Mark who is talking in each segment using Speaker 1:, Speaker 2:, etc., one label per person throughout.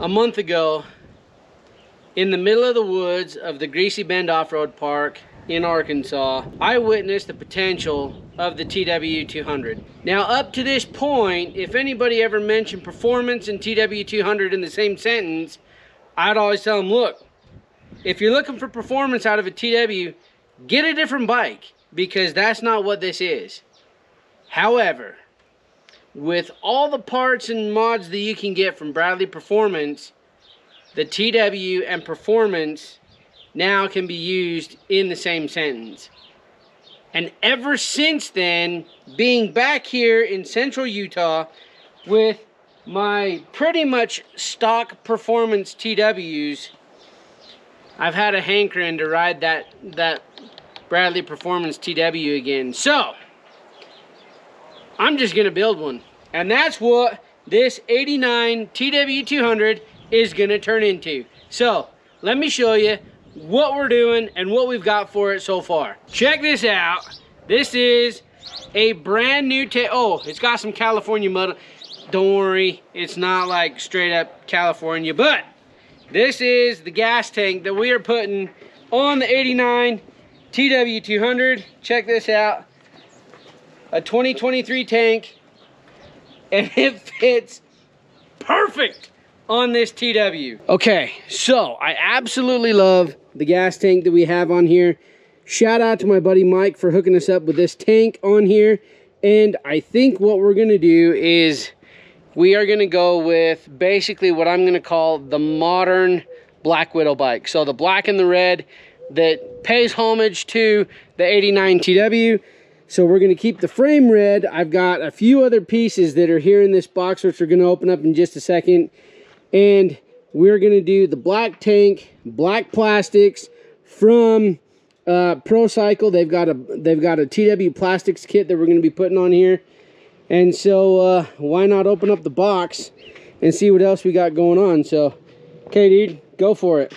Speaker 1: A month ago, in the middle of the woods of the Greasy Bend Off-Road Park in Arkansas, I witnessed the potential of the TW200. Now, up to this point, if anybody ever mentioned performance and TW200 in the same sentence, I'd always tell them, look, if you're looking for performance out of a TW, get a different bike, because that's not what this is. However, with all the parts and mods that you can get from Bradley Performance, the TW and Performance now can be used in the same sentence. And ever since then, being back here in central Utah with my pretty much stock Performance TWs, I've had a hankering to ride that Bradley Performance TW again. So I'm just gonna build one, and that's what this 89 TW200 is gonna turn into. So let me show you what we're doing and what we've got for it so far. Check this out. This is a brand new tank. Oh, it's got some California mud. Don't worry, it's not like straight up California, but this is the gas tank that we are putting on the 89 TW200. Check this out. A 2023 tank, and it fits perfect on this TW. Okay, so I absolutely love the gas tank that we have on here. Shout out to my buddy Mike for hooking us up with this tank on here. And I think what we're gonna do is we are gonna go with basically what I'm gonna call the modern Black Widow bike. So the black and the red that pays homage to the 89 TW. So we're gonna keep the frame red. I've got a few other pieces that are here in this box, which we're gonna open up in just a second. And we're gonna do the black tank, black plastics from ProCycle. They've got a TW plastics kit that we're gonna be putting on here. And so why not open up the box and see what else we got going on. So, okay, dude, go for it.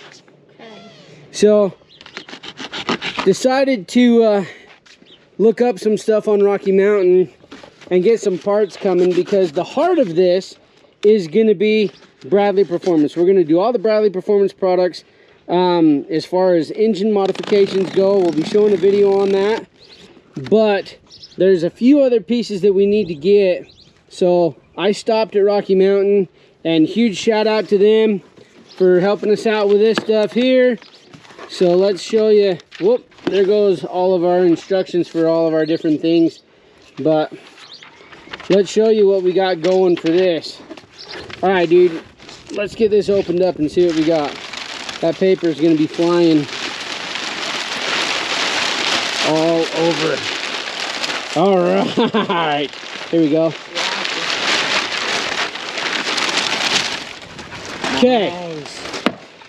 Speaker 1: Okay. So, decided to look up some stuff on Rocky Mountain and get some parts coming, because the heart of this is going to be Bradley Performance. We're going to do all the Bradley Performance products. As far as engine modifications go, we'll be showing a video on that. But there's a few other pieces that we need to get. So I stopped at Rocky Mountain, and huge shout out to them for helping us out with this stuff here. So let's show you. Whoop, there goes all of our instructions for all of our different things. But let's show you what we got going for this. All right, dude, let's get this opened up and see what we got. That paper is going to be flying all over. All right, here we go. Okay,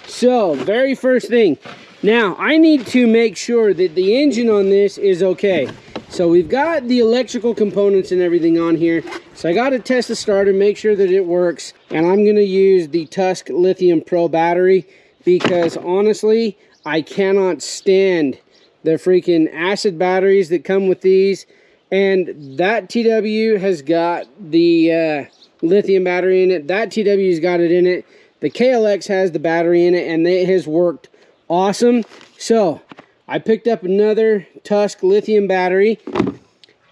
Speaker 1: so very first thing. Now, I need to make sure that the engine on this is okay. So we've got the electrical components and everything on here. So I got to test the starter, make sure that it works. And I'm going to use the Tusk Lithium Pro battery, because honestly, I cannot stand the freaking acid batteries that come with these. And that TW has got the lithium battery in it. That TW's got it in it. The KLX has the battery in it, and it has worked awesome. So I picked up another Tusk lithium battery,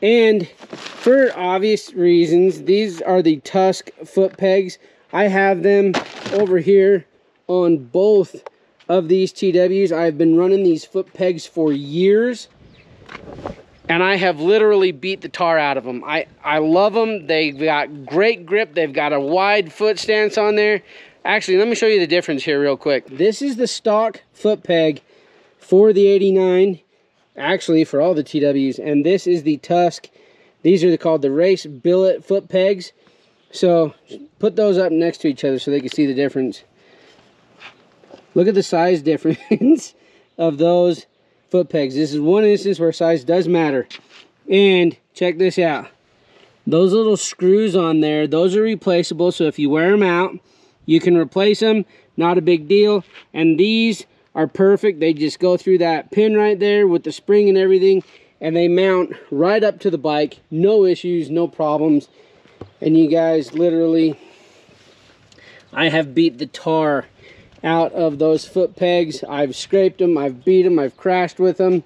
Speaker 1: and for obvious reasons, these are the Tusk foot pegs. I have them over here on both of these TWs. I've been running these foot pegs for years, and I have literally beat the tar out of them. I love them. They've got great grip. They've got a wide foot stance on there. Actually, let me show you the difference here real quick. This is the stock foot peg for the 89, actually for all the TWs, and this is the Tusk. These are called the Race Billet foot pegs. So put those up next to each other so they can see the difference. Look at the size difference of those foot pegs. This is one instance where size does matter. And check this out. Those little screws on there, those are replaceable, so if you wear them out, you can replace them, not a big deal. And these are perfect. They just go through that pin right there with the spring and everything, and they mount right up to the bike. No issues, no problems. And you guys literally I have beat the tar out of those foot pegs. I've scraped them, I've beat them, I've crashed with them,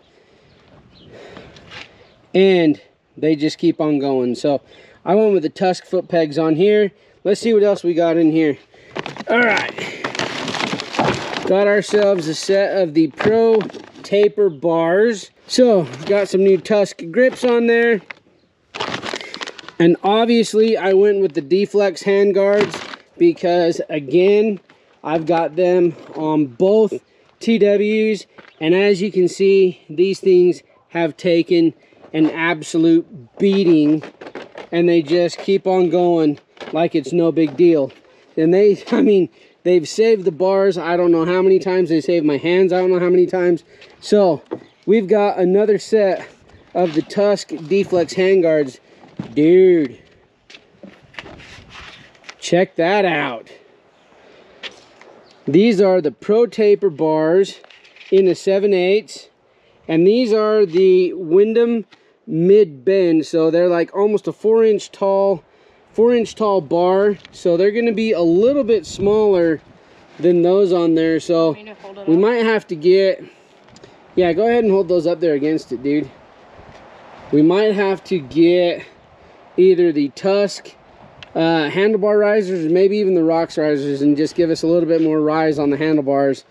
Speaker 1: and they just keep on going. So I went with the Tusk foot pegs on here. Let's see what else we got in here. All right, got ourselves a set of the Pro Taper bars. So got some new Tusk grips on there, and obviously I went with the D-Flex handguards because, again, I've got them on both TWs, and as you can see, these things have taken an absolute beating, and they just keep on going like it's no big deal. And I mean, they've saved the bars. I don't know how many times. They saved my hands. I don't know how many times. So we've got another set of the Tusk D-Flex handguards. Dude, check that out. These are the Pro Taper bars in the 7/8, and these are the Wyndham mid bend, so they're like almost a 4-inch tall bar, so they're going to be a little bit smaller than those on there. So we might have to get, yeah, go ahead and hold those up there against it, dude. We might have to get either the Tusk handlebar risers, or maybe even the Rox risers, and just give us a little bit more rise on the handlebars.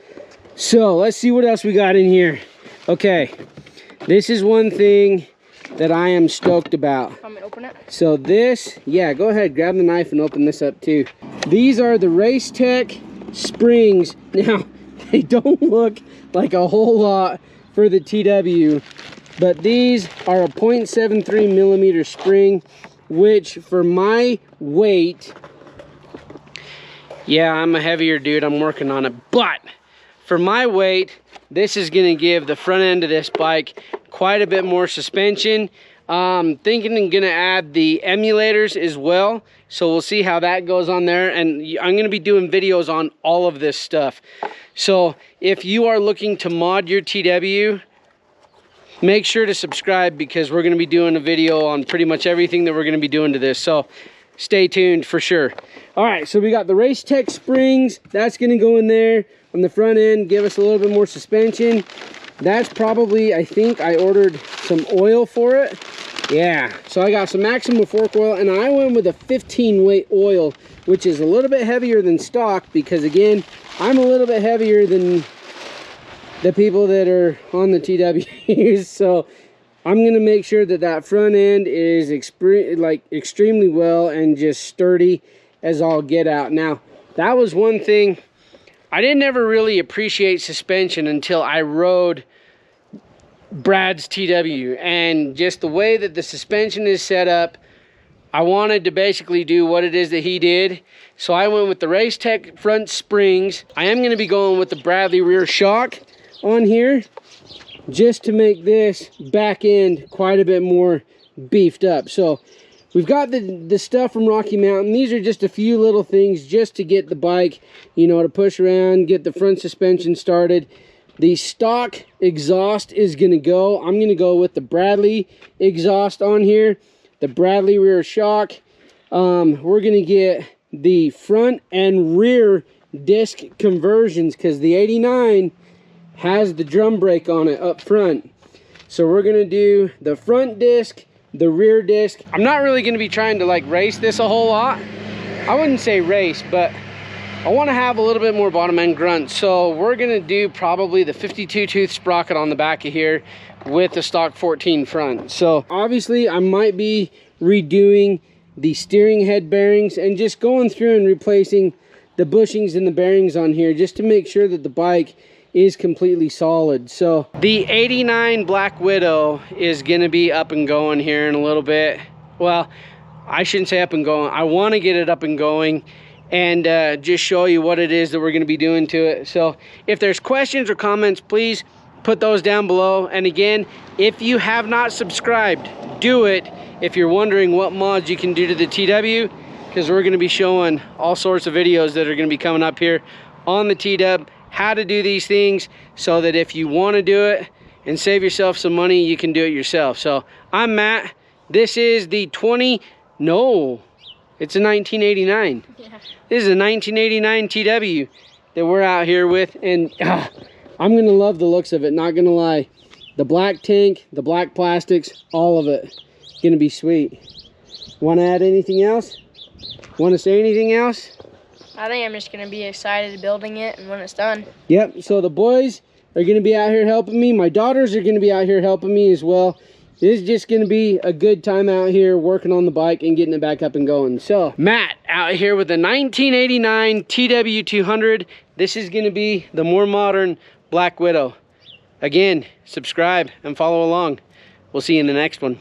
Speaker 1: So let's see what else we got in here. Okay, this is one thing that I am stoked about.
Speaker 2: Want me to open it?
Speaker 1: So this, yeah, go ahead, grab the knife and open this up too. These are the Race Tech springs. Now, they don't look like a whole lot for the TW, but these are a 0.73 millimeter spring, which for my weight, yeah, I'm a heavier dude, I'm working on it, but for my weight, this is going to give the front end of this bike quite a bit more suspension. Thinking I'm going to add the emulators as well, so we'll see how that goes on there, and I'm going to be doing videos on all of this stuff. So if you are looking to mod your TW, make sure to subscribe, because we're going to be doing a video on pretty much everything that we're going to be doing to this, so stay tuned for sure. All right, so we got the Race Tech springs. That's going to go in there on the front end, give us a little bit more suspension. That's probably, I think I ordered some oil for it. Yeah, so I got some Maximum Fork oil, and I went with a 15 weight oil, which is a little bit heavier than stock, because again, I'm a little bit heavier than the people that are on the TWs. So I'm going to make sure that that front end is extremely well and just sturdy as all get out. Now, that was one thing. I didn't ever really appreciate suspension until I rode Brad's TW, and just the way that the suspension is set up, I wanted to basically do what it is that he did. So I went with the Race Tech front springs. I am going to be going with the Bradley rear shock on here, just to make this back end quite a bit more beefed up. So we've got the stuff from Rocky Mountain. These are just a few little things just to get the bike, you know, to push around, get the front suspension started. The stock exhaust is going to go. I'm going to go with the Bradley exhaust on here, the Bradley rear shock. We're going to get the front and rear disc conversions, because the 89 has the drum brake on it up front. So we're going to do the front disc, the rear disc. I'm not really going to be trying to like race this a whole lot. I wouldn't say race, but I want to have a little bit more bottom end grunt. So we're going to do probably the 52 tooth sprocket on the back of here with the stock 14 front. So obviously I might be redoing the steering head bearings and just going through and replacing the bushings and the bearings on here, just to make sure that the bike is completely solid. So the 89 Black Widow is gonna be up and going here in a little bit. Well, I shouldn't say up and going. I want to get it up and going and just show you what it is that we're going to be doing to it. So if there's questions or comments, please put those down below. And again, if you have not subscribed, do it if you're wondering what mods you can do to the TW, because we're going to be showing all sorts of videos that are going to be coming up here on the TW, how to do these things, so that if you want to do it and save yourself some money, you can do it yourself. So I'm Matt. This is the It's a 1989.
Speaker 2: Yeah.
Speaker 1: This is a 1989 TW that we're out here with, and I'm gonna love the looks of it, not gonna lie. The black tank, the black plastics, all of it. Gonna be sweet. Wanna add anything else? Wanna say anything else?
Speaker 2: I think I'm just gonna be excited building it and when it's done.
Speaker 1: Yep, so the boys are gonna be out here helping me. My daughters are gonna be out here helping me as well. This is just gonna be a good time out here working on the bike and getting it back up and going. So, Matt out here with the 1989 TW200. This is gonna be the more modern Black Widow. Again, subscribe and follow along. We'll see you in the next one.